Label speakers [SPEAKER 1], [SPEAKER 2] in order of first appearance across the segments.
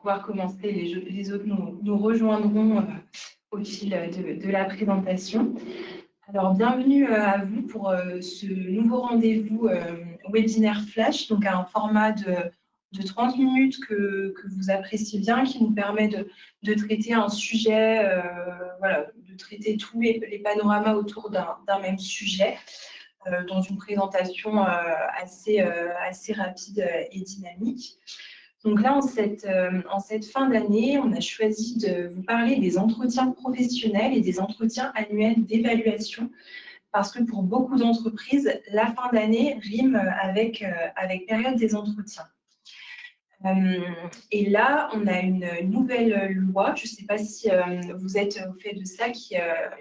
[SPEAKER 1] pouvoir commencer. Les autres nous rejoindront au fil de la présentation. Alors, bienvenue à vous pour ce nouveau rendez-vous webinaire flash, donc un format de 30 minutes que vous appréciez bien, qui nous permet de traiter un sujet, voilà, de traiter tous les panoramas autour d'un même sujet, dans une présentation assez rapide et dynamique. Donc là, en cette fin d'année, on a choisi de vous parler des entretiens professionnels et des entretiens annuels d'évaluation, parce que pour beaucoup d'entreprises, la fin d'année rime avec période des entretiens. Et là, on a une nouvelle loi, je ne sais pas si vous êtes au fait de ça,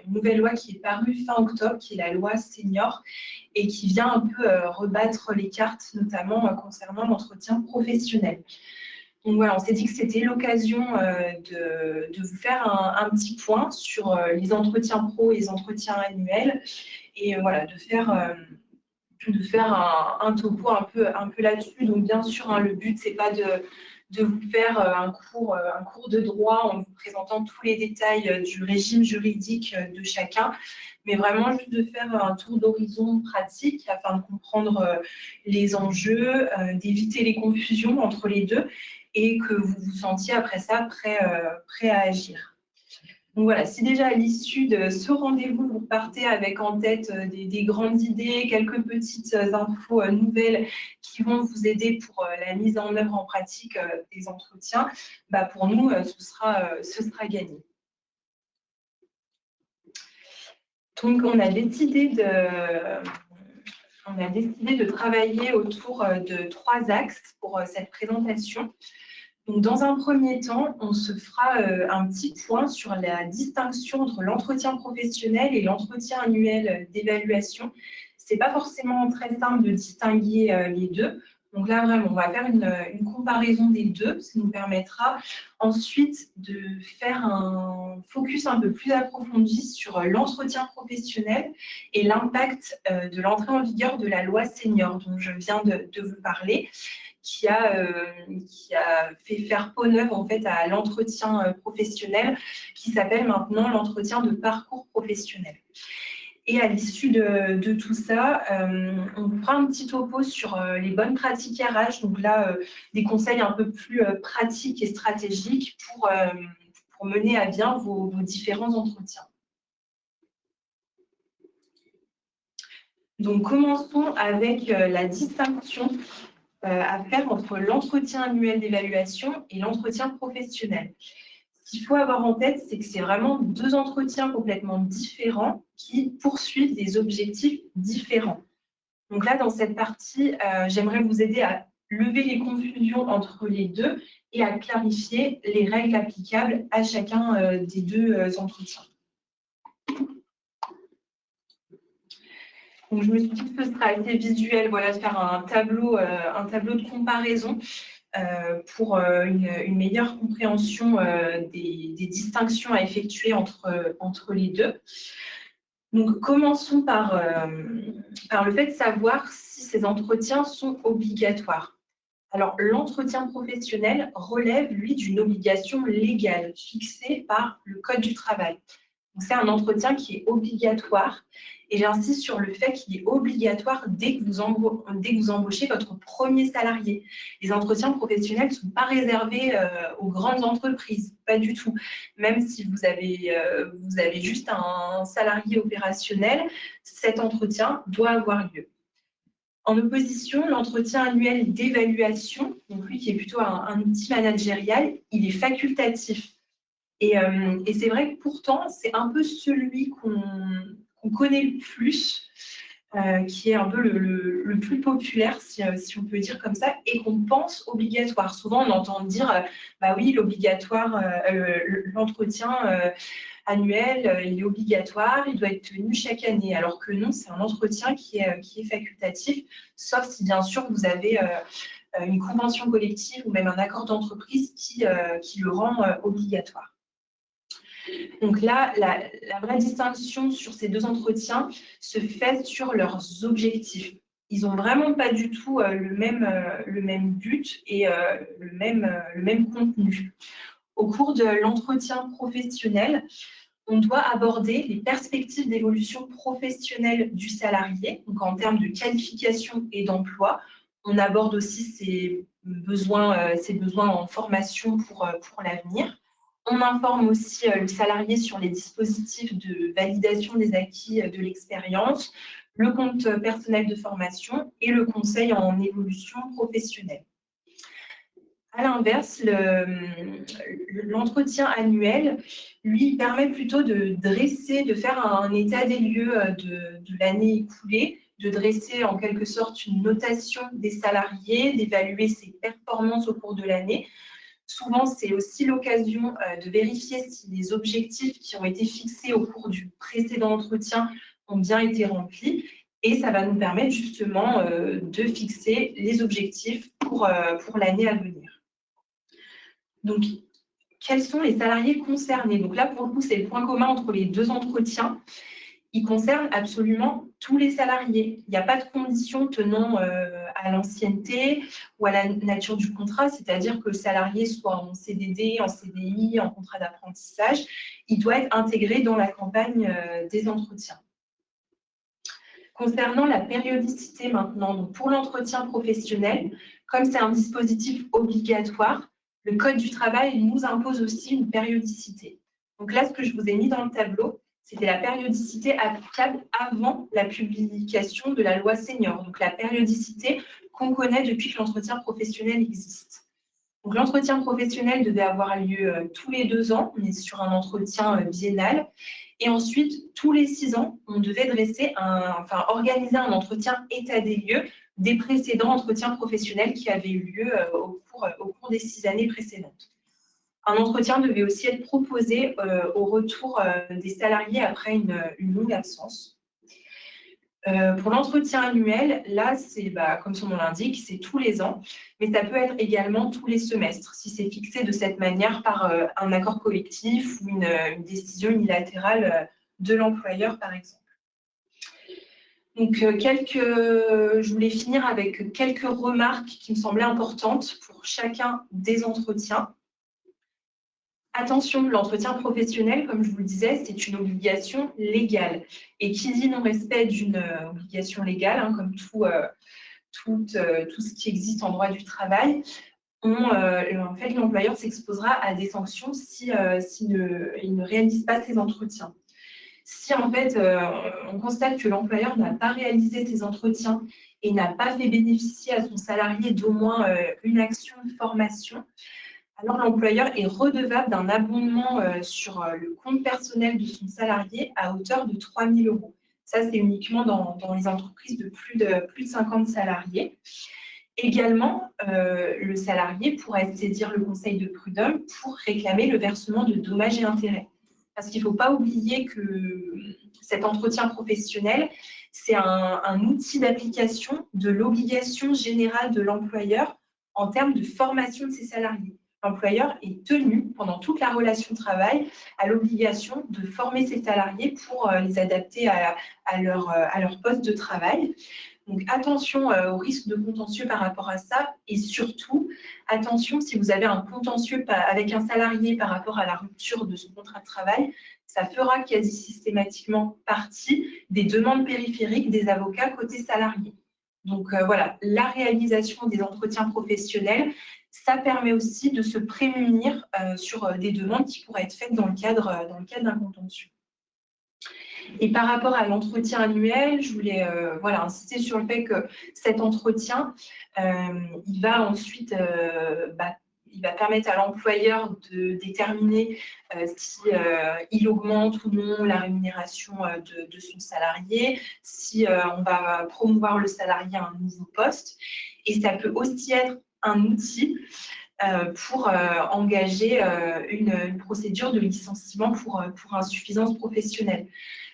[SPEAKER 1] une nouvelle loi qui est parue fin octobre, qui est la loi senior, et qui vient un peu rebattre les cartes, notamment concernant l'entretien professionnel. Donc voilà, on s'est dit que c'était l'occasion de vous faire un petit point sur les entretiens pro et les entretiens annuels, et voilà, de faire un topo un peu là-dessus. Donc bien sûr, hein, le but, c'est pas de vous faire un cours de droit en vous présentant tous les détails du régime juridique de chacun, mais vraiment juste de faire un tour d'horizon pratique afin de comprendre les enjeux, d'éviter les confusions entre les deux et que vous vous sentiez après ça prêt à agir. Donc voilà, si déjà à l'issue de ce rendez-vous, vous partez avec en tête des grandes idées, quelques petites infos nouvelles qui vont vous aider pour la mise en œuvre en pratique des entretiens, bah pour nous, ce sera gagné. Donc on a décidé de travailler autour de 3 axes pour cette présentation. Donc, dans un premier temps, on se fera un petit point sur la distinction entre l'entretien professionnel et l'entretien annuel d'évaluation. Ce n'est pas forcément très simple de distinguer les deux. Donc là, vraiment, on va faire une comparaison des deux. Ça nous permettra ensuite de faire un focus un peu plus approfondi sur l'entretien professionnel et l'impact de l'entrée en vigueur de la loi senior dont je viens de vous parler, qui a fait faire peau neuve en fait à l'entretien professionnel, qui s'appelle maintenant l'entretien de parcours professionnel. Et à l'issue de tout ça, on vous fera un petit topo sur les bonnes pratiques RH, donc là, des conseils un peu plus pratiques et stratégiques pour mener à bien vos différents entretiens. Donc, commençons avec la distinction à faire entre l'entretien annuel d'évaluation et l'entretien professionnel. Ce qu'il faut avoir en tête, c'est que c'est vraiment 2 entretiens complètement différents qui poursuivent des objectifs différents. Donc là, dans cette partie, j'aimerais vous aider à lever les confusions entre les deux et à clarifier les règles applicables à chacun des 2 entretiens. Donc, je me suis dit que ce sera assez visuel, voilà, de faire un tableau de comparaison pour une meilleure compréhension des distinctions à effectuer entre les deux. Donc, commençons par le fait de savoir si ces entretiens sont obligatoires. Alors, l'entretien professionnel relève, lui, d'une obligation légale fixée par le Code du travail. C'est un entretien qui est obligatoire et j'insiste sur le fait qu'il est obligatoire dès que vous embauchez votre premier salarié. Les entretiens professionnels ne sont pas réservés aux grandes entreprises, pas du tout. Même si vous avez juste un salarié opérationnel, cet entretien doit avoir lieu. En opposition, l'entretien annuel d'évaluation, donc lui qui est plutôt un outil managérial, il est facultatif. Et c'est vrai que pourtant, c'est un peu celui qu'on connaît le plus, qui est un peu le plus populaire, si on peut dire comme ça, et qu'on pense obligatoire. Souvent, on entend dire, bah oui, l'entretien annuel, il est obligatoire, il doit être tenu chaque année, alors que non, c'est un entretien qui est facultatif, sauf si bien sûr vous avez une convention collective ou même un accord d'entreprise qui le rend obligatoire. Donc là, la vraie distinction sur ces 2 entretiens se fait sur leurs objectifs. ils n'ont vraiment pas du tout le même but et le même contenu. Au cours de l'entretien professionnel, on doit aborder les perspectives d'évolution professionnelle du salarié, donc en termes de qualification et d'emploi. On aborde aussi ses besoins en formation pour l'avenir. On informe aussi le salarié sur les dispositifs de validation des acquis de l'expérience, le compte personnel de formation et le conseil en évolution professionnelle. À l'inverse, l'entretien annuel, lui, permet plutôt de faire un état des lieux de l'année écoulée, de dresser en quelque sorte une notation des salariés, d'évaluer ses performances au cours de l'année. Souvent, c'est aussi l'occasion de vérifier si les objectifs qui ont été fixés au cours du précédent entretien ont bien été remplis. Et ça va nous permettre justement de fixer les objectifs pour l'année à venir. Donc, quels sont les salariés concernés? Donc là, pour le coup, c'est le point commun entre les deux entretiens. Il concerne absolument tous les salariés. Il n'y a pas de conditions tenant à l'ancienneté ou à la nature du contrat, c'est-à-dire que le salarié soit en CDD, en CDI, en contrat d'apprentissage, il doit être intégré dans la campagne des entretiens. Concernant la périodicité maintenant, donc pour l'entretien professionnel, comme c'est un dispositif obligatoire, le Code du travail nous impose aussi une périodicité. Donc là, ce que je vous ai mis dans le tableau, c'était la périodicité applicable avant la publication de la loi senior, donc la périodicité qu'on connaît depuis que l'entretien professionnel existe. Donc l'entretien professionnel devait avoir lieu tous les 2 ans, on est sur un entretien biennal, et ensuite, tous les 6 ans, on devait organiser un entretien état des lieux des précédents entretiens professionnels qui avaient eu lieu au cours des 6 années précédentes. Un entretien devait aussi être proposé au retour des salariés après une longue absence. Pour l'entretien annuel, là, c'est comme son nom l'indique, c'est tous les ans, mais ça peut être également tous les semestres, si c'est fixé de cette manière par un accord collectif ou une décision unilatérale de l'employeur, par exemple. Donc, je voulais finir avec quelques remarques qui me semblaient importantes pour chacun des entretiens. Attention, l'entretien professionnel, comme je vous le disais, c'est une obligation légale. Et qui dit non-respect d'une obligation légale, comme tout ce qui existe en droit du travail, en fait, l'employeur s'exposera à des sanctions s'il ne réalise pas ces entretiens. Si en fait, on constate que l'employeur n'a pas réalisé ces entretiens et n'a pas fait bénéficier à son salarié d'au moins une action de formation, alors l'employeur est redevable d'un abondement sur le compte personnel de son salarié à hauteur de 3 000 €. Ça, c'est uniquement dans les entreprises de plus de 50 salariés. Également, le salarié pourrait saisir le conseil de prud'homme pour réclamer le versement de dommages et intérêts. Parce qu'il ne faut pas oublier que cet entretien professionnel, c'est un outil d'application de l'obligation générale de l'employeur en termes de formation de ses salariés. L'employeur est tenu, pendant toute la relation de travail, à l'obligation de former ses salariés pour les adapter à leur poste de travail. Donc, attention au risque de contentieux par rapport à ça et surtout, attention si vous avez un contentieux avec un salarié par rapport à la rupture de son contrat de travail, ça fera quasi systématiquement partie des demandes périphériques des avocats côté salarié. Donc, voilà, la réalisation des entretiens professionnels, ça permet aussi de se prémunir sur des demandes qui pourraient être faites dans le cadre d'un contentieux. Et par rapport à l'entretien annuel, je voulais insister sur le fait que cet entretien, il va ensuite il va permettre à l'employeur de déterminer si il augmente ou non la rémunération de son salarié, si on va promouvoir le salarié à un nouveau poste. Et ça peut aussi être un outil pour engager une procédure de licenciement pour insuffisance professionnelle.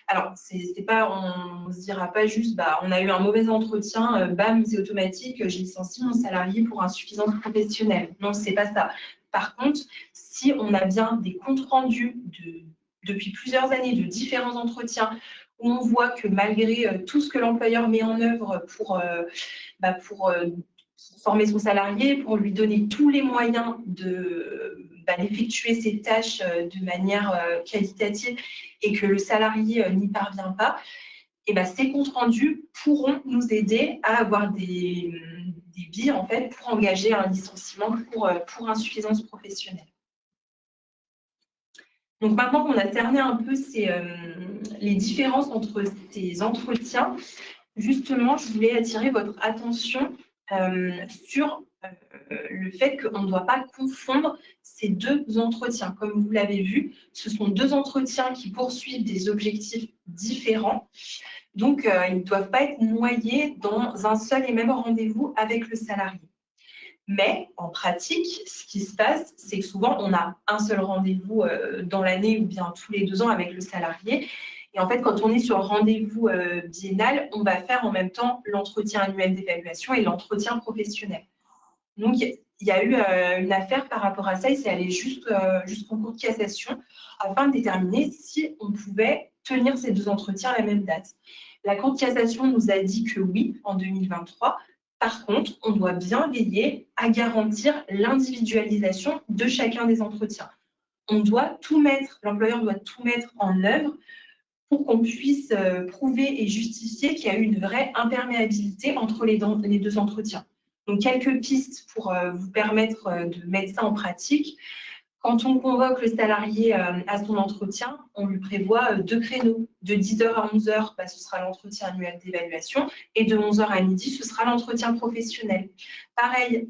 [SPEAKER 1] Alors, on ne se dira pas juste, on a eu un mauvais entretien, bam, c'est automatique, je licencie mon salarié pour insuffisance professionnelle. Non, ce n'est pas ça. Par contre, si on a bien des comptes rendus depuis plusieurs années de différents entretiens où on voit que malgré tout ce que l'employeur met en œuvre pour former son salarié, pour lui donner tous les moyens d'effectuer ses tâches de manière qualitative et que le salarié n'y parvient pas, et ces comptes rendus pourront nous aider à avoir des billes en fait, pour engager un licenciement pour insuffisance professionnelle. Donc maintenant qu'on a cerné un peu les différences entre ces entretiens, justement, je voulais attirer votre attention sur le fait qu'on ne doit pas confondre ces deux entretiens. Comme vous l'avez vu, ce sont deux entretiens qui poursuivent des objectifs différents. Donc, ils ne doivent pas être noyés dans un seul et même rendez-vous avec le salarié. Mais en pratique, ce qui se passe, c'est que souvent, on a un seul rendez-vous dans l'année ou bien tous les 2 ans avec le salarié. Et en fait, quand on est sur le rendez-vous biennal, on va faire en même temps l'entretien annuel d'évaluation et l'entretien professionnel. Donc, il y a eu une affaire par rapport à ça et c'est allé jusqu'en cour de cassation afin de déterminer si on pouvait tenir ces 2 entretiens à la même date. La cour de cassation nous a dit que oui, en 2023. Par contre, on doit bien veiller à garantir l'individualisation de chacun des entretiens. On doit tout mettre, l'employeur doit tout mettre en œuvre pour qu'on puisse prouver et justifier qu'il y a eu une vraie imperméabilité entre les 2 entretiens. Donc, quelques pistes pour vous permettre de mettre ça en pratique. Quand on convoque le salarié à son entretien, on lui prévoit 2 créneaux. De 10h à 11h, ce sera l'entretien annuel d'évaluation et de 11h à midi, ce sera l'entretien professionnel. Pareil,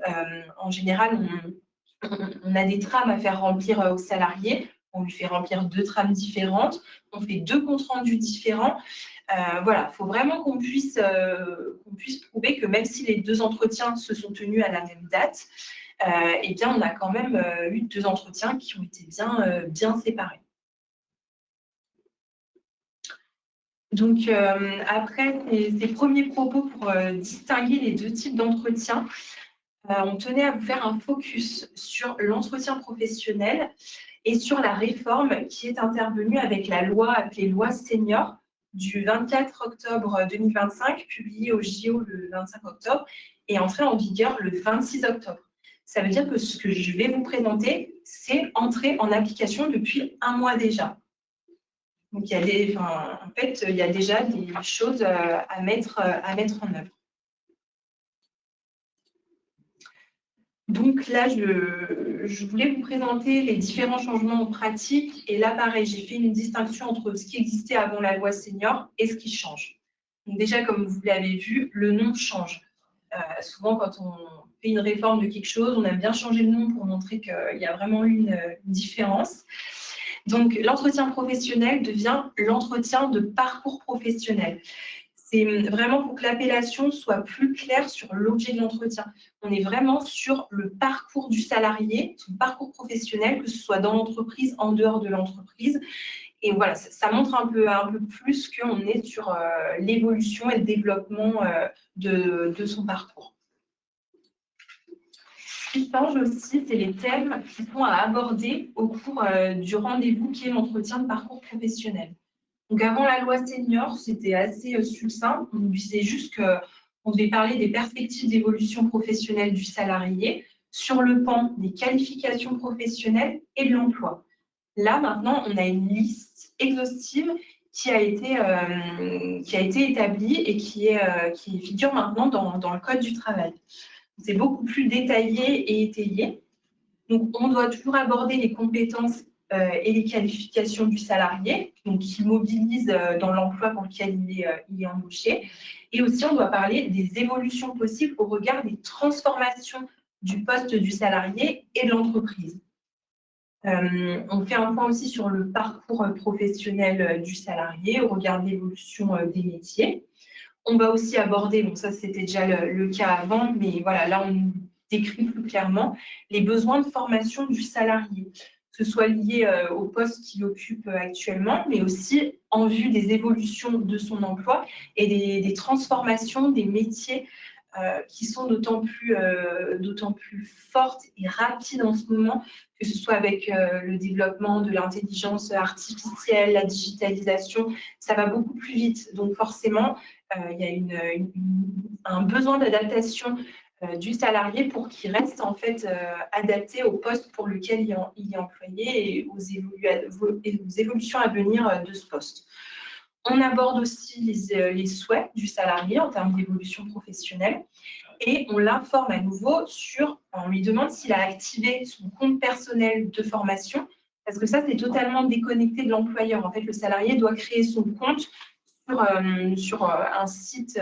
[SPEAKER 1] en général, on a des trames à faire remplir au salarié. On lui fait remplir 2 trames différentes. On fait 2 comptes rendus différents. Voilà, il faut vraiment qu'on puisse prouver que même si les 2 entretiens se sont tenus à la même date, eh bien, on a quand même eu 2 entretiens qui ont été bien séparés. Donc, après ces premiers propos pour distinguer les 2 types d'entretiens, on tenait à vous faire un focus sur l'entretien professionnel et sur la réforme qui est intervenue avec la loi appelée loi senior du 24 octobre 2025, publiée au JO le 25 octobre et entrée en vigueur le 26 octobre. Ça veut dire que ce que je vais vous présenter, c'est entré en application depuis 1 mois déjà. Donc, il y a déjà des choses à mettre en œuvre. Donc là, je voulais vous présenter les différents changements en pratique. Et là, pareil, j'ai fait une distinction entre ce qui existait avant la loi senior et ce qui change. Donc déjà, comme vous l'avez vu, le nom change. Souvent, quand on fait une réforme de quelque chose, on aime bien changer le nom pour montrer qu'il y a vraiment eu une différence. Donc, l'entretien professionnel devient l'entretien de parcours professionnel. C'est vraiment pour que l'appellation soit plus claire sur l'objet de l'entretien. On est vraiment sur le parcours du salarié, son parcours professionnel, que ce soit dans l'entreprise, en dehors de l'entreprise. Et voilà, ça montre un peu plus qu'on est sur l'évolution et le développement de son parcours. Ce qui change aussi, c'est les thèmes qui sont à aborder au cours du rendez-vous qui est l'entretien de parcours professionnel. Donc, avant la loi senior, c'était assez succinct. On disait juste qu'on devait parler des perspectives d'évolution professionnelle du salarié sur le pan des qualifications professionnelles et de l'emploi. Là, maintenant, on a une liste exhaustive qui a été établie et qui figure maintenant dans le Code du travail. C'est beaucoup plus détaillé et étayé. Donc, on doit toujours aborder les compétences et les qualifications du salarié, donc qui mobilise dans l'emploi pour lequel il est embauché. Et aussi, on doit parler des évolutions possibles au regard des transformations du poste du salarié et de l'entreprise. On fait un point aussi sur le parcours professionnel du salarié au regard de l'évolution des métiers. On va aussi aborder, bon ça c'était déjà le cas avant, mais voilà, là on décrit plus clairement les besoins de formation du salarié, que ce soit lié au poste qu'il occupe actuellement, mais aussi en vue des évolutions de son emploi et des transformations des métiers qui sont d'autant plus fortes et rapides en ce moment, que ce soit avec le développement de l'intelligence artificielle, la digitalisation, ça va beaucoup plus vite. Donc forcément, il y a un besoin d'adaptation du salarié pour qu'il reste en fait adapté au poste pour lequel il est employé et aux évolutions à venir de ce poste. On aborde aussi les souhaits du salarié en termes d'évolution professionnelle et on l'informe à nouveau on lui demande s'il a activé son compte personnel de formation, parce que ça, c'est totalement déconnecté de l'employeur. En fait, le salarié doit créer son compte sur un site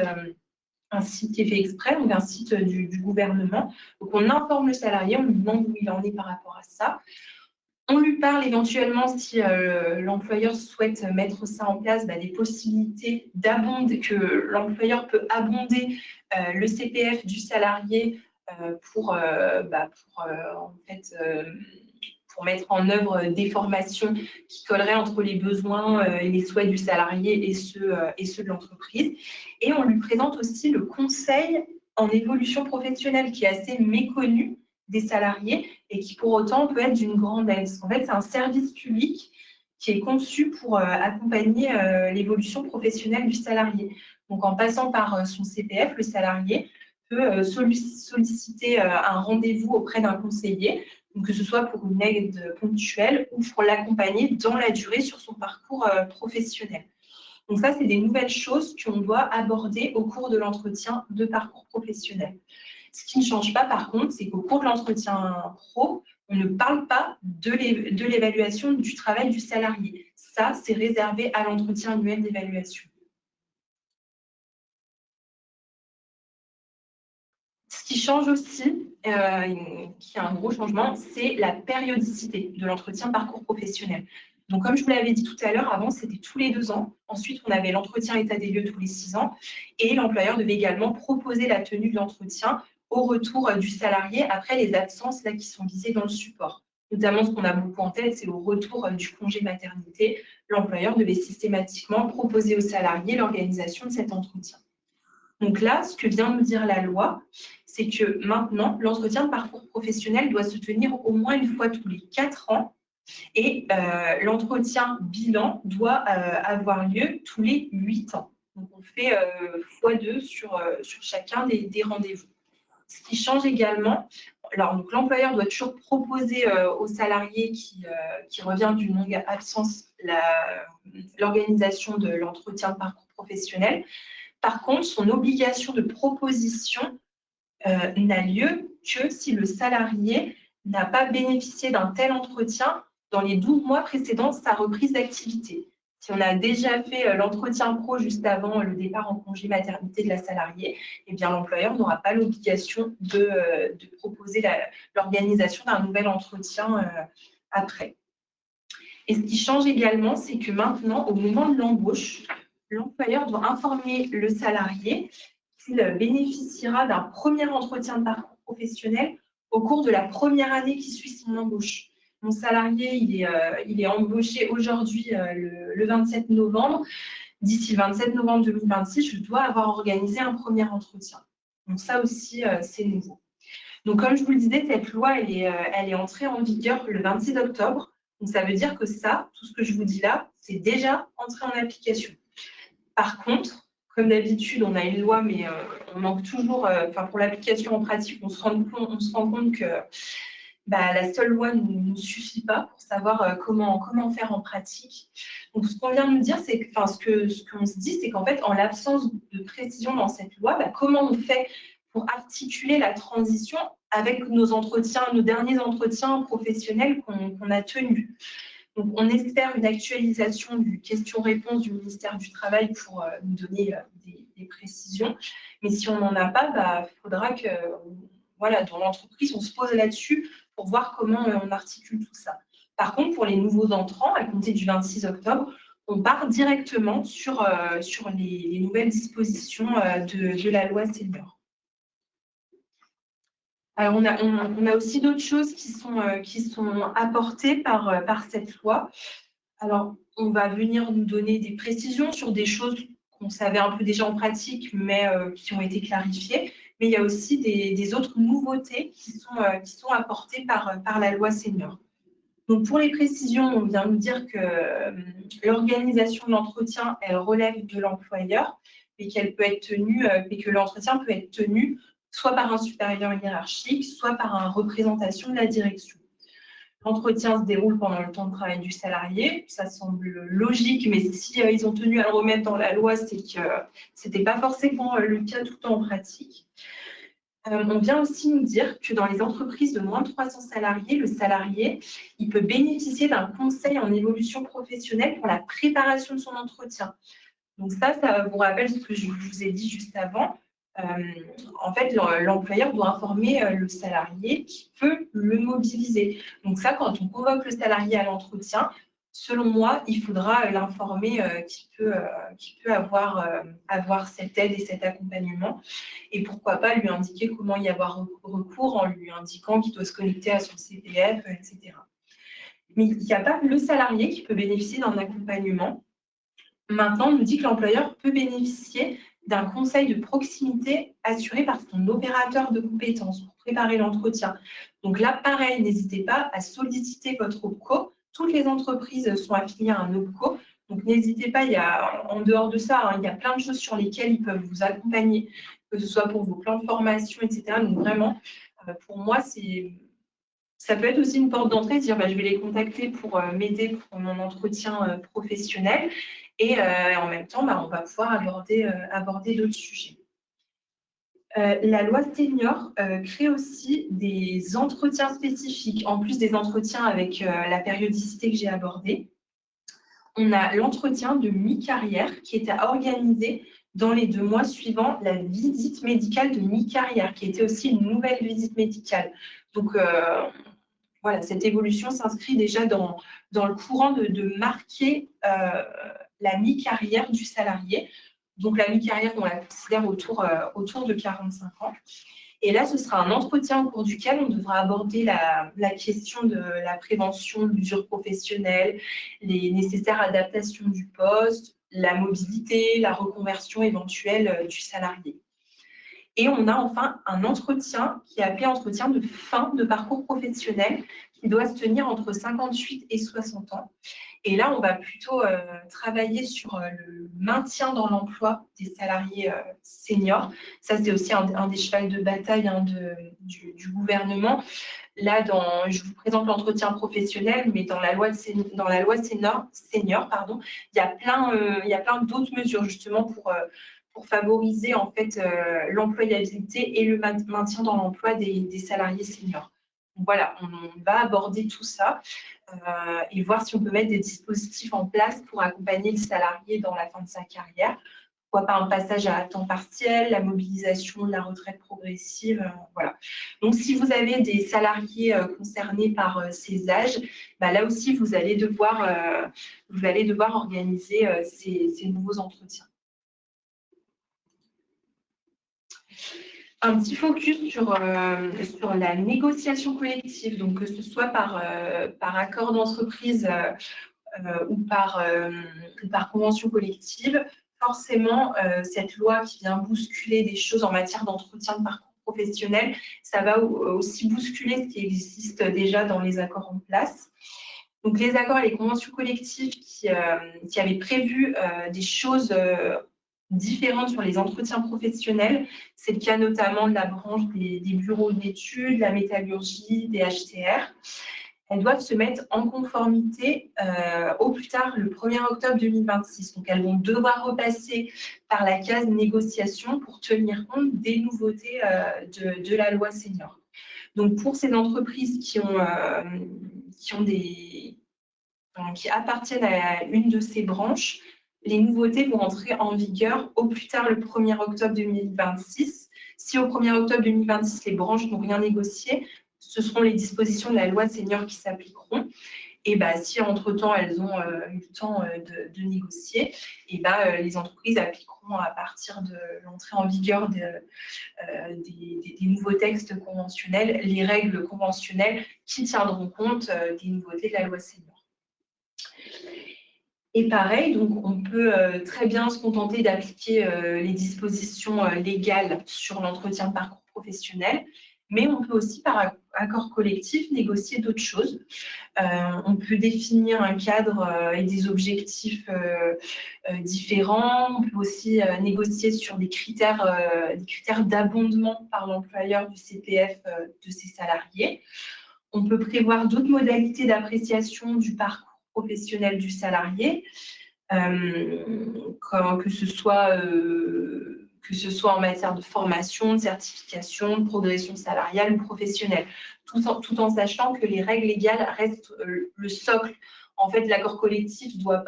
[SPEAKER 1] qui est fait exprès, donc un site du gouvernement. Donc, on informe le salarié, on lui demande où il en est par rapport à ça. On lui parle éventuellement, si l'employeur souhaite mettre ça en place, des possibilités que l'employeur peut abonder le CPF du salarié pour mettre en œuvre des formations qui colleraient entre les besoins et les souhaits du salarié et ceux de l'entreprise. Et on lui présente aussi le conseil en évolution professionnelle qui est assez méconnu des salariés et qui pour autant peut être d'une grande aide. En fait, c'est un service public qui est conçu pour accompagner l'évolution professionnelle du salarié. Donc, en passant par son CPF, le salarié peut solliciter un rendez-vous auprès d'un conseiller, donc que ce soit pour une aide ponctuelle ou pour l'accompagner dans la durée sur son parcours professionnel. Donc ça, c'est des nouvelles choses qu'on doit aborder au cours de l'entretien de parcours professionnel. Ce qui ne change pas, par contre, c'est qu'au cours de l'entretien pro, on ne parle pas de l'évaluation du travail du salarié. Ça, c'est réservé à l'entretien annuel d'évaluation. Ce qui change aussi, qui est un gros changement, c'est la périodicité de l'entretien parcours professionnel. Donc, comme je vous l'avais dit tout à l'heure, avant, c'était tous les 2 ans. Ensuite, on avait l'entretien état des lieux tous les 6 ans. Et l'employeur devait également proposer la tenue de l'entretien au retour du salarié après les absences là, qui sont visées dans le support. Notamment, ce qu'on a beaucoup en tête, c'est au retour du congé maternité. L'employeur devait systématiquement proposer au salarié l'organisation de cet entretien. Donc là, ce que vient nous dire la loi, c'est que maintenant, l'entretien de parcours professionnel doit se tenir au moins une fois tous les 4 ans et l'entretien bilan doit avoir lieu tous les 8 ans. Donc, on fait x2 sur chacun des rendez-vous. Ce qui change également, donc l'employeur doit toujours proposer au salarié qui revient d'une longue absence l'organisation de l'entretien de parcours professionnel. Par contre, son obligation de proposition n'a lieu que si le salarié n'a pas bénéficié d'un tel entretien dans les 12 mois précédant sa reprise d'activité. Si on a déjà fait l'entretien pro juste avant le départ en congé maternité de la salariée, eh bien l'employeur n'aura pas l'obligation de proposer l'organisation d'un nouvel entretien après. Et ce qui change également, c'est que maintenant, au moment de l'embauche, l'employeur doit informer le salarié qu'il bénéficiera d'un premier entretien de parcours professionnel au cours de la première année qui suit son embauche. Mon salarié, il est embauché aujourd'hui le 27 novembre. D'ici le 27 novembre 2026, je dois avoir organisé un premier entretien. Donc ça aussi, c'est nouveau. Donc comme je vous le disais, cette loi, elle est entrée en vigueur le 26 octobre. Donc ça veut dire que ça, tout ce que je vous dis là, c'est déjà entré en application. Par contre, comme d'habitude, on a une loi, mais on manque toujours, pour l'application en pratique, on se rend compte que la seule loi ne nous suffit pas pour savoir comment faire en pratique. Donc, ce qu'on vient de nous dire, ce qu'on se dit, c'est qu'en fait, en l'absence de précision dans cette loi, comment on fait pour articuler la transition avec nos derniers entretiens professionnels qu'on a tenus. Donc, on espère une actualisation du question-réponse du ministère du Travail pour nous donner des précisions. Mais si on n'en a pas, il faudra que, dans l'entreprise, on se pose là-dessus pour voir comment on articule tout ça. Par contre, pour les nouveaux entrants, à compter du 26 octobre, on part directement sur les nouvelles dispositions de la loi senior. Alors, on a aussi d'autres choses qui sont apportées par cette loi. Alors, on va venir nous donner des précisions sur des choses qu'on savait un peu déjà en pratique, mais qui ont été clarifiées. mais il y a aussi des autres nouveautés qui sont apportées par la loi senior. Donc, pour les précisions, on vient de dire que l'organisation de l'entretien, elle relève de l'employeur, et qu'elle peut être tenue, et que l'entretien peut être tenu soit par un supérieur hiérarchique, soit par une représentation de la direction. L'entretien se déroule pendant le temps de travail du salarié. Ça semble logique, mais si ils ont tenu à le remettre dans la loi, c'est que ce n'était pas forcément le cas tout le temps en pratique. On vient aussi nous dire que dans les entreprises de moins de 300 salariés, le salarié, il peut bénéficier d'un conseil en évolution professionnelle pour la préparation de son entretien. Donc ça vous rappelle ce que je vous ai dit juste avant. En fait, l'employeur doit informer le salarié qui peut le mobiliser. Donc ça, quand on convoque le salarié à l'entretien, selon moi, il faudra l'informer qu'il peut avoir cette aide et cet accompagnement. Et pourquoi pas lui indiquer comment y avoir recours en lui indiquant qu'il doit se connecter à son CPF, etc. Mais il n'y a pas le salarié qui peut bénéficier d'un accompagnement. Maintenant, on nous dit que l'employeur peut bénéficier d'un conseil de proximité assuré par son opérateur de compétences pour préparer l'entretien. Donc là, pareil, n'hésitez pas à solliciter votre OPCO. Toutes les entreprises sont affiliées à un OPCO. Donc n'hésitez pas, en dehors de ça, il y a plein de choses sur lesquelles ils peuvent vous accompagner, que ce soit pour vos plans de formation, etc. Donc vraiment, pour moi, ça peut être aussi une porte d'entrée, dire je vais les contacter pour m'aider pour mon entretien professionnel. Et en même temps, on va pouvoir aborder d'autres sujets. La loi senior crée aussi des entretiens spécifiques, en plus des entretiens avec la périodicité que j'ai abordée. On a l'entretien de mi-carrière qui était organisé dans les 2 mois suivant la visite médicale de mi-carrière, qui était aussi une nouvelle visite médicale. Donc, voilà, cette évolution s'inscrit déjà dans le courant de marquer la mi-carrière du salarié. Donc, la mi-carrière, on la considère autour de 45 ans. Et là, ce sera un entretien au cours duquel on devra aborder la question de la prévention de l'usure professionnelle, les nécessaires adaptations du poste, la mobilité, la reconversion éventuelle du salarié. Et on a enfin un entretien qui est appelé entretien de fin de parcours professionnel qui doit se tenir entre 58 et 60 ans. Et là, on va plutôt travailler sur le maintien dans l'emploi des salariés seniors. Ça, c'est aussi un des chevals de bataille du gouvernement. Là, je vous présente l'entretien professionnel, mais dans la loi senior, il y a plein d'autres mesures justement pour favoriser en fait l'employabilité et le maintien dans l'emploi des salariés seniors. Donc, voilà, on va aborder tout ça et voir si on peut mettre des dispositifs en place pour accompagner le salarié dans la fin de sa carrière. Pourquoi pas un passage à temps partiel, la mobilisation de la retraite progressive, voilà. Donc, si vous avez des salariés concernés par ces âges, là aussi, vous allez devoir organiser ces nouveaux entretiens. Un petit focus sur la négociation collective, donc que ce soit par accord d'entreprise ou par convention collective. Forcément, cette loi qui vient bousculer des choses en matière d'entretien de parcours professionnel, ça va aussi bousculer ce qui existe déjà dans les accords en place. Donc, les accords et les conventions collectives qui avaient prévu des choses différentes sur les entretiens professionnels. C'est le cas notamment de la branche des bureaux d'études, la métallurgie, des HTR. Elles doivent se mettre en conformité au plus tard le 1er octobre 2026. Donc, elles vont devoir repasser par la case négociation pour tenir compte des nouveautés de la loi senior. Donc, pour ces entreprises qui appartiennent à une de ces branches, les nouveautés vont entrer en vigueur au plus tard le 1er octobre 2026. Si au 1er octobre 2026, les branches n'ont rien négocié, ce seront les dispositions de la loi senior qui s'appliqueront. Et si entre-temps, elles ont eu le temps de négocier, les entreprises appliqueront à partir de l'entrée en vigueur des nouveaux textes conventionnels, les règles conventionnelles qui tiendront compte des nouveautés de la loi senior. Et pareil, donc on peut très bien se contenter d'appliquer les dispositions légales sur l'entretien de parcours professionnel, mais on peut aussi, par accord collectif, négocier d'autres choses. On peut définir un cadre et des objectifs différents. On peut aussi négocier sur des critères d'abondement par l'employeur du CPF de ses salariés. On peut prévoir d'autres modalités d'appréciation du parcours professionnel du salarié, que ce soit en matière de formation, de certification, de progression salariale ou professionnelle, tout en sachant que les règles légales restent le socle. En fait, l'accord collectif ne doit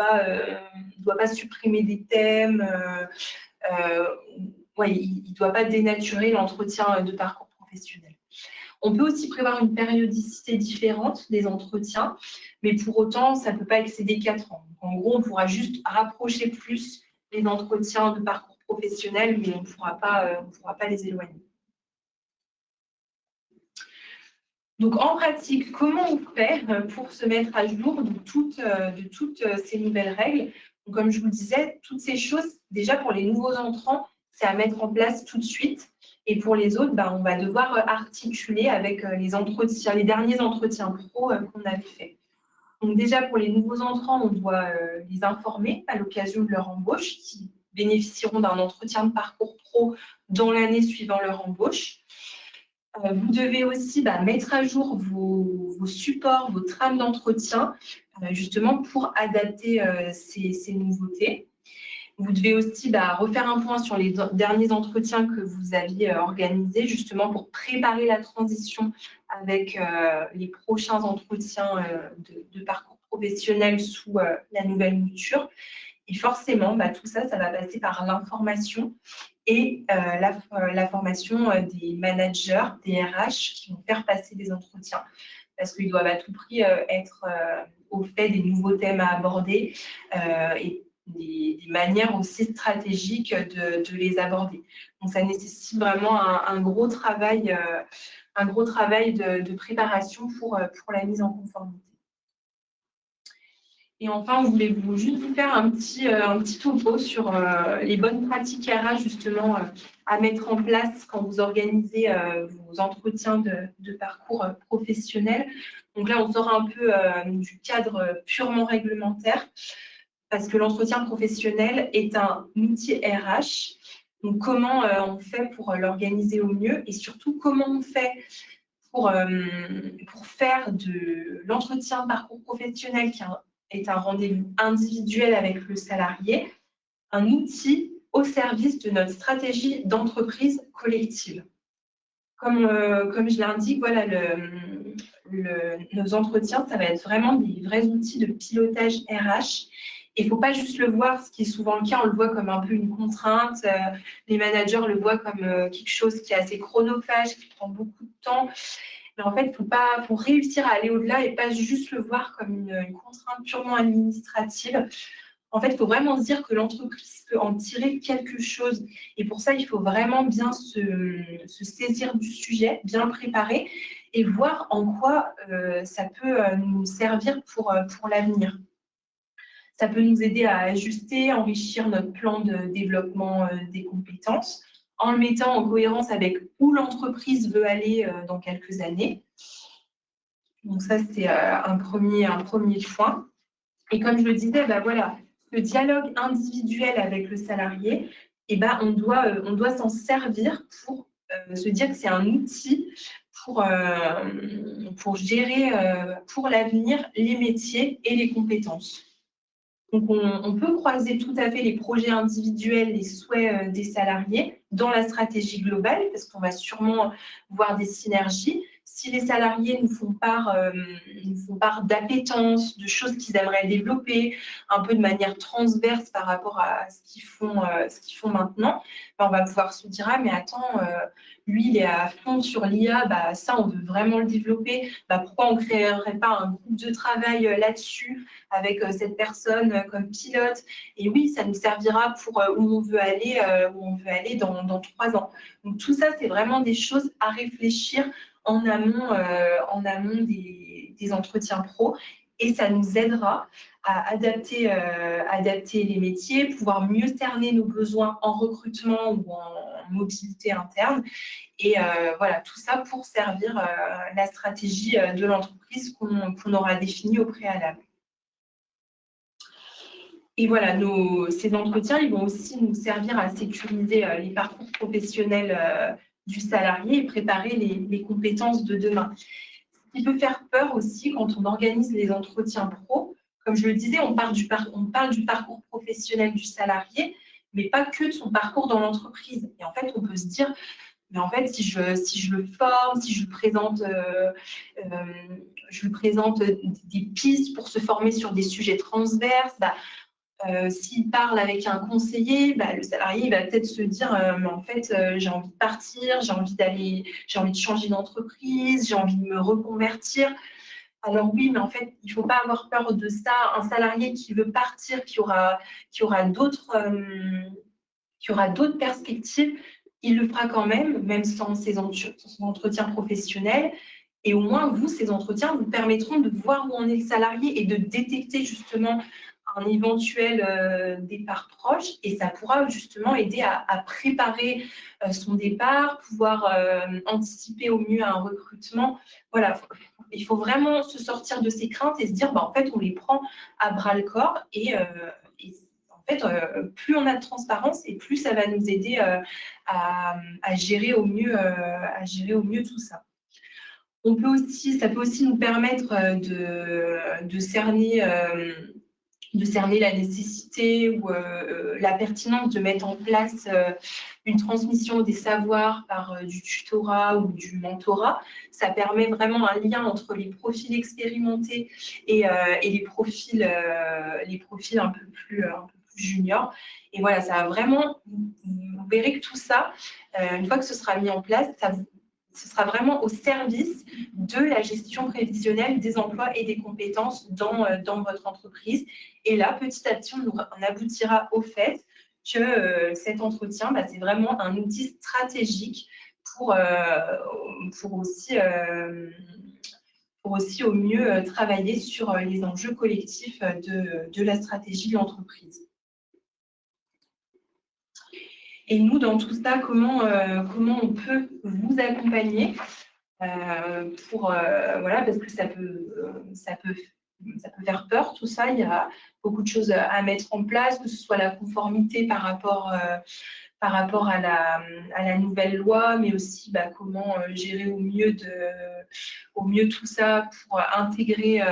[SPEAKER 1] pas supprimer des thèmes, il ne doit pas dénaturer l'entretien de parcours professionnel. On peut aussi prévoir une périodicité différente des entretiens, mais pour autant, ça ne peut pas excéder 4 ans. En gros, on pourra juste rapprocher plus les entretiens de parcours professionnel, mais on ne pourra pas les éloigner. Donc, en pratique, comment on fait pour se mettre à jour de toutes ces nouvelles règles? Donc, comme je vous le disais, toutes ces choses, déjà pour les nouveaux entrants, c'est à mettre en place tout de suite. Et pour les autres, on va devoir articuler avec les derniers entretiens pro qu'on avait fait. Donc déjà, pour les nouveaux entrants, on doit les informer à l'occasion de leur embauche, qui bénéficieront d'un entretien de parcours pro dans l'année suivant leur embauche. Vous devez aussi mettre à jour vos supports, vos trames d'entretien, justement pour adapter ces nouveautés. Vous devez aussi refaire un point sur les derniers entretiens que vous aviez organisés, justement pour préparer la transition avec les prochains entretiens de parcours professionnel sous la nouvelle mouture. Et forcément, tout ça, ça va passer par l'information et la formation des managers, des RH qui vont faire passer des entretiens, parce qu'ils doivent à tout prix être au fait des nouveaux thèmes à aborder et des manières aussi stratégiques de les aborder. Donc, ça nécessite vraiment un gros travail de préparation pour la mise en conformité. Et enfin, on voulait juste vous faire un petit topo sur les bonnes pratiques RH, justement, à mettre en place quand vous organisez vos entretiens de parcours professionnel. Donc là, on sort un peu du cadre purement réglementaire, parce que l'entretien professionnel est un outil RH. Donc, comment on fait pour l'organiser au mieux, et surtout, comment on fait pour faire de l'entretien de parcours professionnel, qui est un rendez-vous individuel avec le salarié, un outil au service de notre stratégie d'entreprise collective. Comme je l'indique, voilà, nos entretiens, ça va être vraiment des vrais outils de pilotage RH. Il ne faut pas juste le voir, ce qui est souvent le cas, on le voit comme un peu une contrainte. Les managers le voient comme quelque chose qui est assez chronophage, qui prend beaucoup de temps. Mais en fait, il faut réussir à aller au-delà et pas juste le voir comme une contrainte purement administrative. En fait, il faut vraiment se dire que l'entreprise peut en tirer quelque chose. Et pour ça, il faut vraiment bien se saisir du sujet, bien le préparer et voir en quoi ça peut nous servir pour l'avenir. Ça peut nous aider à ajuster, enrichir notre plan de développement des compétences en le mettant en cohérence avec où l'entreprise veut aller dans quelques années. Donc ça, c'est un premier point. Et comme je le disais, voilà, le dialogue individuel avec le salarié, on doit s'en servir pour se dire que c'est un outil pour gérer pour l'avenir les métiers et les compétences. Donc, on peut croiser tout à fait les projets individuels, les souhaits des salariés dans la stratégie globale, parce qu'on va sûrement voir des synergies. Si les salariés nous font part d'appétence, de choses qu'ils aimeraient développer, un peu de manière transverse par rapport à ce qu'ils font maintenant, on va pouvoir se dire « Ah, mais attends, lui, il est à fond sur l'IA, ça, on veut vraiment le développer. Pourquoi on ne créerait pas un groupe de travail là-dessus avec cette personne comme pilote? Et oui, ça nous servira pour où on veut aller dans 3 ans. » Donc, tout ça, c'est vraiment des choses à réfléchir en amont des entretiens pro et ça nous aidera à adapter les métiers, pouvoir mieux cerner nos besoins en recrutement ou en mobilité interne. Et voilà, tout ça pour servir la stratégie de l'entreprise qu'on aura définie au préalable. Et voilà, ces entretiens, ils vont aussi nous servir à sécuriser les parcours professionnels du salarié et préparer les compétences de demain. Ce qui peut faire peur aussi quand on organise les entretiens pro, comme je le disais, on parle du parcours professionnel du salarié, mais pas que de son parcours dans l'entreprise. Et en fait, on peut se dire, mais en fait, si je le forme, si je lui présente des pistes pour se former sur des sujets transverses, s'il parle avec un conseiller, le salarié va peut-être se dire mais en fait, j'ai envie de partir, j'ai envie de changer d'entreprise, j'ai envie de me reconvertir. Alors oui, mais en fait, il ne faut pas avoir peur de ça. Un salarié qui veut partir, qui aura d'autres perspectives, il le fera quand même sans son entretien professionnel. Et au moins, vous, ces entretiens vous permettront de voir où en est le salarié et de détecter justement un éventuel départ proche. Et ça pourra justement aider à préparer son départ, pouvoir anticiper au mieux un recrutement. Voilà, il faut vraiment se sortir de ses craintes et se dire, en fait, on les prend à bras-le-corps et en fait, plus on a de transparence et plus ça va nous aider à gérer au mieux tout ça. Ça peut aussi nous permettre de cerner la nécessité ou la pertinence de mettre en place une transmission des savoirs par du tutorat ou du mentorat. Ça permet vraiment un lien entre les profils expérimentés et les profils un peu plus juniors. Et voilà, ça va vraiment, vous verrez que tout ça, une fois que ce sera mis en place, ce sera vraiment au service de la gestion prévisionnelle des emplois et des compétences dans votre entreprise. Et là, petit à petit, on aboutira au fait que cet entretien, c'est vraiment un outil stratégique pour aussi au mieux travailler sur les enjeux collectifs de la stratégie de l'entreprise. Et nous, dans tout ça, comment on peut vous accompagner voilà, parce que ça peut faire peur, tout ça. Il y a beaucoup de choses à mettre en place, que ce soit la conformité par rapport à la nouvelle loi, mais aussi comment gérer au mieux tout ça pour intégrer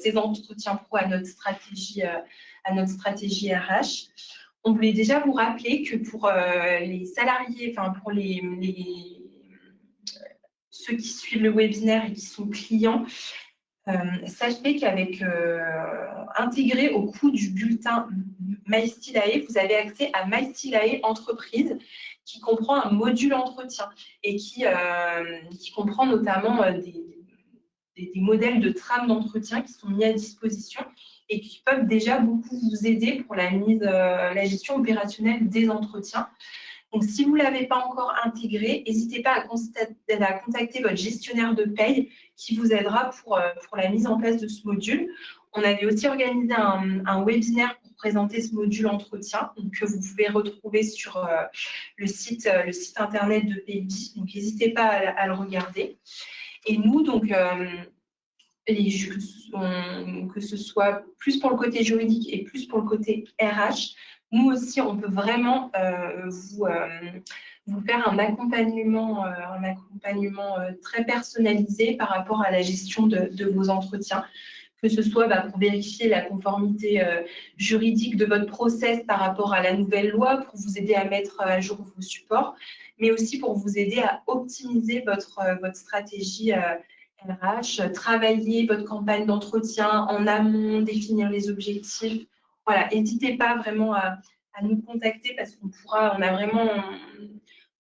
[SPEAKER 1] ces entretiens pro à notre stratégie RH. On voulait déjà vous rappeler que pour les salariés, enfin pour ceux qui suivent le webinaire et qui sont clients, sachez qu'avec intégré au coût du bulletin MyStyleAE, vous avez accès à MyStyleAE Entreprise, qui comprend un module entretien et qui comprend notamment des modèles de trame d'entretien qui sont mis à disposition et qui peuvent déjà beaucoup vous aider pour la gestion opérationnelle des entretiens. Donc, si vous ne l'avez pas encore intégré, n'hésitez pas à contacter votre gestionnaire de paye qui vous aidera pour la mise en place de ce module. On avait aussi organisé un webinaire pour présenter ce module entretien que vous pouvez retrouver sur le site internet de PayBee. Donc, n'hésitez pas à le regarder. Et nous, donc, que ce soit plus pour le côté juridique et plus pour le côté RH, nous aussi, on peut vraiment vous faire un accompagnement très personnalisé par rapport à la gestion de vos entretiens, que ce soit pour vérifier la conformité juridique de votre process par rapport à la nouvelle loi, pour vous aider à mettre à jour vos supports, mais aussi pour vous aider à optimiser votre stratégie RH, travailler votre campagne d'entretien en amont, définir les objectifs. Voilà, n'hésitez pas vraiment à nous contacter parce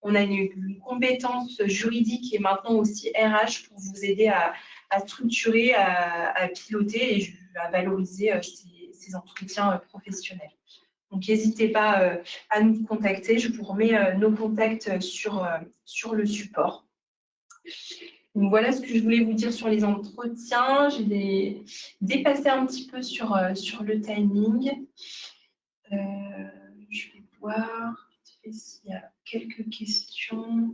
[SPEAKER 1] on a une compétence juridique et maintenant aussi RH pour vous aider à structurer, à piloter et à valoriser ces entretiens professionnels. Donc, n'hésitez pas à nous contacter. Je vous remets nos contacts sur le support. Donc, voilà ce que je voulais vous dire sur les entretiens. J'ai dépassé un petit peu sur le timing. Je vais voir s'il y a quelques questions.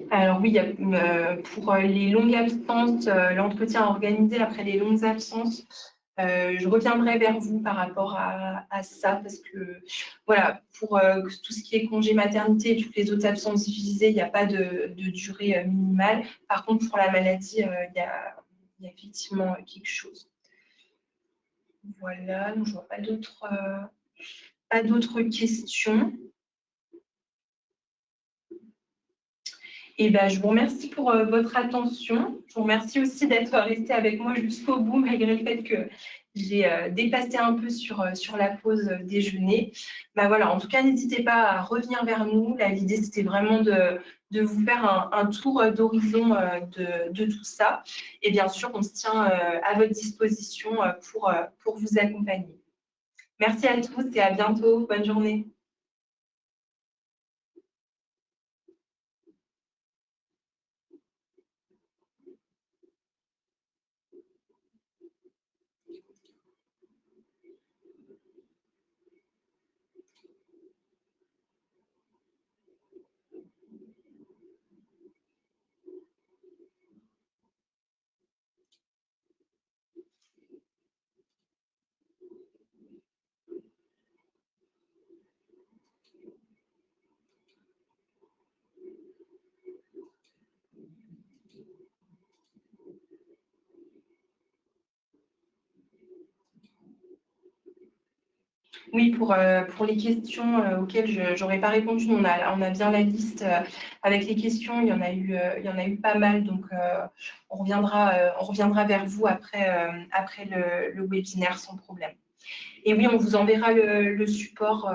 [SPEAKER 1] Alors oui, pour les longues absences, l'entretien organisé après les longues absences, je reviendrai vers vous par rapport à ça parce que voilà, pour tout ce qui est congé maternité et toutes les autres absences visées, il n'y a pas de durée minimale. Par contre, pour la maladie, il y a effectivement quelque chose. Voilà, donc je ne vois pas d'autres questions. Et ben, je vous remercie pour votre attention. Je vous remercie aussi d'être resté avec moi jusqu'au bout, malgré le fait que j'ai dépassé un peu sur la pause déjeuner. Ben, voilà, en tout cas, n'hésitez pas à revenir vers nous. L'idée, c'était vraiment de vous faire un tour d'horizon de tout ça. Et bien sûr, on se tient à votre disposition pour vous accompagner. Merci à tous et à bientôt. Bonne journée. Oui, pour les questions auxquelles je n'aurais pas répondu, on a bien la liste avec les questions. Il y en a eu pas mal, donc on reviendra vers vous après le webinaire sans problème. Et oui, on vous enverra le support.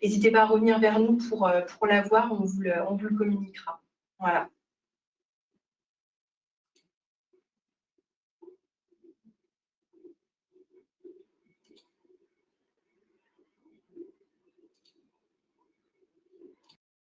[SPEAKER 1] N'hésitez pas à revenir vers nous pour l'avoir, on vous le communiquera. Voilà.